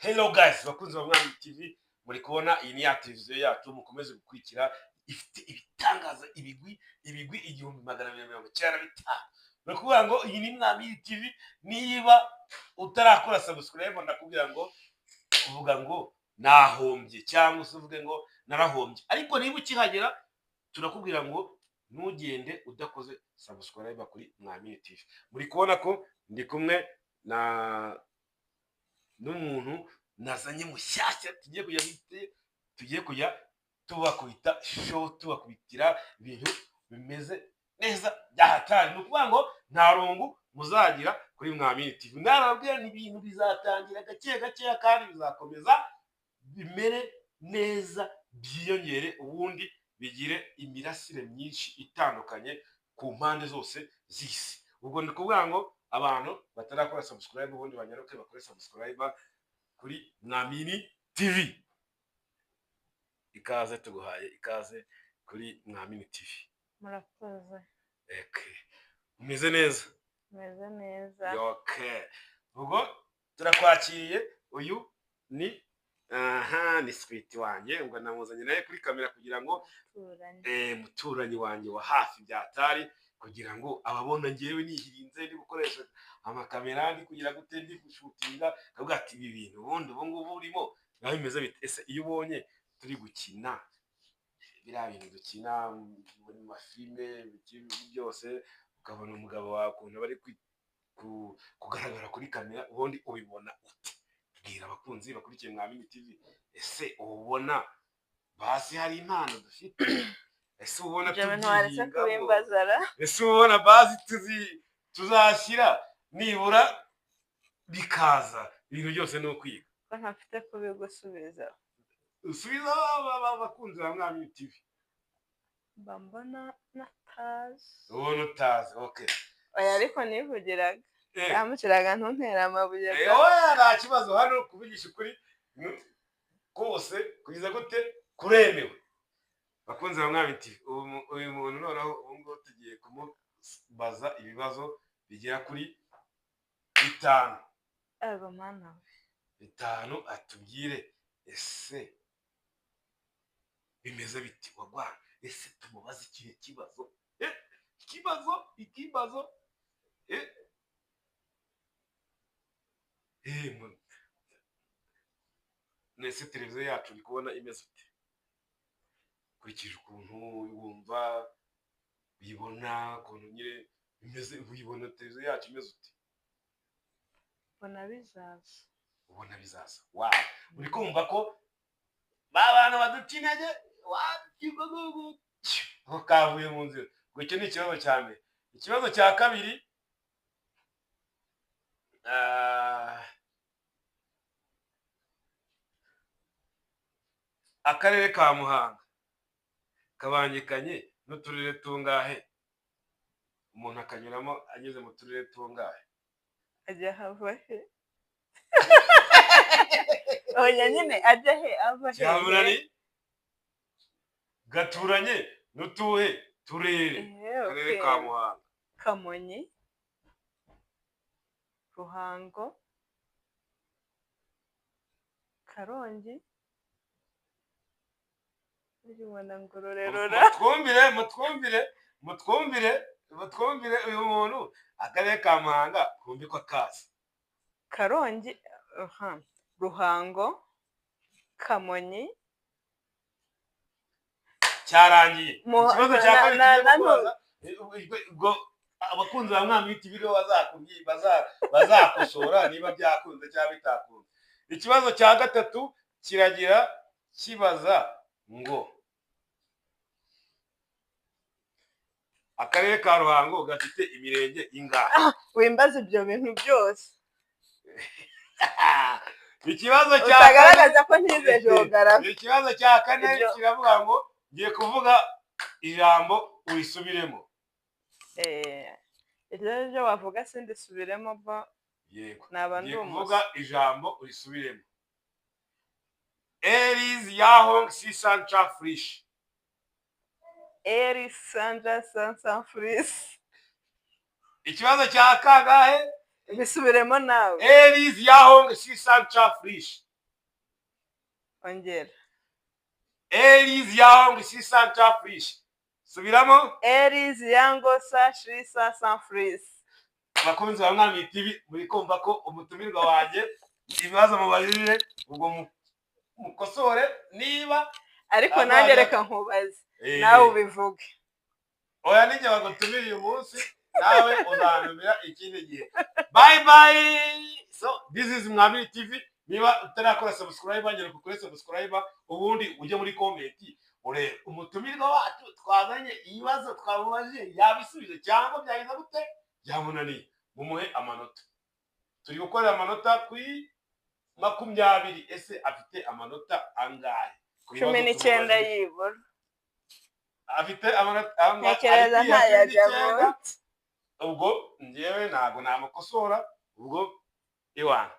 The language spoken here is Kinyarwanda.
Hello guys, bakunzi ba Mwami TV, muri kubona iyi ni ya televiziyo yacu mukomeze gukurikira, ifite ibitangaza ibigwi 1295. Muri kuvuga ngo iyi ni Mwami TV, niba utarakora subscribe ndakubwira ngo uvuga ngo nahombye cyangwa se uvuge ngo narahombye, ariko niba ukihagera turakubwira ngo ntugende udakoze subscribe kuri Mwami TV. Muri kubona ko ndi kumwe na n'umuntu nazanye mushyashya tugiye kujya tubakubita show, tubakubitira ibintu bimeze neza byahatari. Nukuvuga ngo nta rungu muzagira kuri Mwami TV. Narababwira ni ibintu bizatangira gake gake kandi bizakomeza bimere neza, byiyongere ubundi bigire imirasire myinshi itandukanye ku mpande zose z'isi. Ubwo ndi kuvuga ngo abantu batarakora subscribe ubundi banyaruke bakore subscribe kuri Mwami TV. Ikaze tuguhaye ikaze kuri Mwami TV. Murakoze. Okay. Umeze neza? Meze neza. Okay. Ubwo turakwakiriye, uyu ni ni sweet wanjye, ubwo namuzanye naye kuri kamera kugira ngo muturanyi wanjye wa hafi byatari, kugira ngo ababona ngewe nihirinze ndi gukoresha amakamera ndi kugira gute ndi gushutinga, kavuga ati ibi bintu ubundi ubu ngubu urimo nawe bimeze bite. Ese iyo ubonye turi gukina biriya bintu dukina muri mafilme byose, ukabona umugabo wawe ukuntu bari kugaragara kuri kamera, ubundi ubibona ute? Bwira abakunzi bakurikiye Mwami TV, ese ubona basi hari impano dufite? Ese ubona ese ubona basi tuzashyira nibura bikaza ibintu byose no kwiga? Ko ntafite kubigusubiza. Usubiza abakunzi ba Mwami TV. Mbona natazi. Ubona utazi. Okay. Oya, ariko nivugiraga. Amukiraga ntuntera amabuye. Oya, nta kibazo hano kuvugisha ukuri kose kugiza gute kuremewe. Bakunzi ba Mwami TV, uyu muntu noneho ubungo tugiye kumubaza ibibazo bigera kuri 5. Ego mana. 5 atubwire ese bimeze biti wagwana. Ese tumubaze ikihe kibazo? Ikibazo nese televiziyo yacu uri kubona imeze ute? Kurikije ukuntu wumva uyibona, ukuntu nyine imeze, uyibona televiziyo yacu imeze ute? Ubona bizaza. Ubona bizaza. Wow. Uri kumva ko babana badutinage wakigogo kavuye mu nzira. Ngo icyo ni ikibazo cya mbere. Ikibazo cya kabiri, akarere ka Muhanga kabangikanye n'uturere tungahe? Umuntu akanyuramo ageze mu turere tungahe? Ajya hava he? Oya nyine ajya he ava he? Cyamurani gaturanye n'utuhe turere? Akarere ka Muhanga. Kamonyi, Ruhango, Karongi, Rubona Ngororero. Mutwumvire uyu muntu. Akarere ka Muhanga kumbi ko kazi. Karongi, Ruhango, Kamonyi. Cyarangiye. Ikibazo cya kabiri ngo abakunzi ba Mwami TV bazakosora niba byakunze cyangwa bitakunze. Ikibazo cya gatatu kiragira kibaza ngo akarere ka Ruhango gafite imirenge ingahe? Wimbaza ibyo bintu byose. Ikibazo cya utagaragaza ko ntize geography. Ikibazo cya kane kiravuga ngo ngiye kuvuga ijambo urisubiremo. Ibyo wavuga sindisubiremo bo. Yego. Ngiye kuvuga ijambo urisubiremo. Eris Yahong Sisancha Frisch. Eris Sandra Sansa Frisch. Ikibazo cya kangahe? Bisubiremo nawe. Eris Yahong Sisancha Frisch. ongera Eris Young Santa Fish. Subiramo. Eris Yango Sashrisa Sanfris. Bakunzi ba Mwami TV muri kumva ko umutumirwa wanjye ibibazo mubajije ubwo mukosore niba ariko nanjye reka nkubaze nawe ubivuge. Oya ninjye bagutumira uyu munsi nawe uzanumira ikindi gihe. Bye bye. So this is Mwami TV. Niba utarakora subscribe ngera kuri subscribe ubundi uje muri comment ure umutumirwa wacu twazanye ibibazo twamubaje yabisubije cyangwa byagize gute byamunaniye mumuhe amanota. Turi gukorera amanota kuri 20. Ese afite amanota angahe? 19 yibura. Afite amanota angahe? Ntekereza ntayajyamo. Ubwo njyewe ntago namakosora ubwo iwana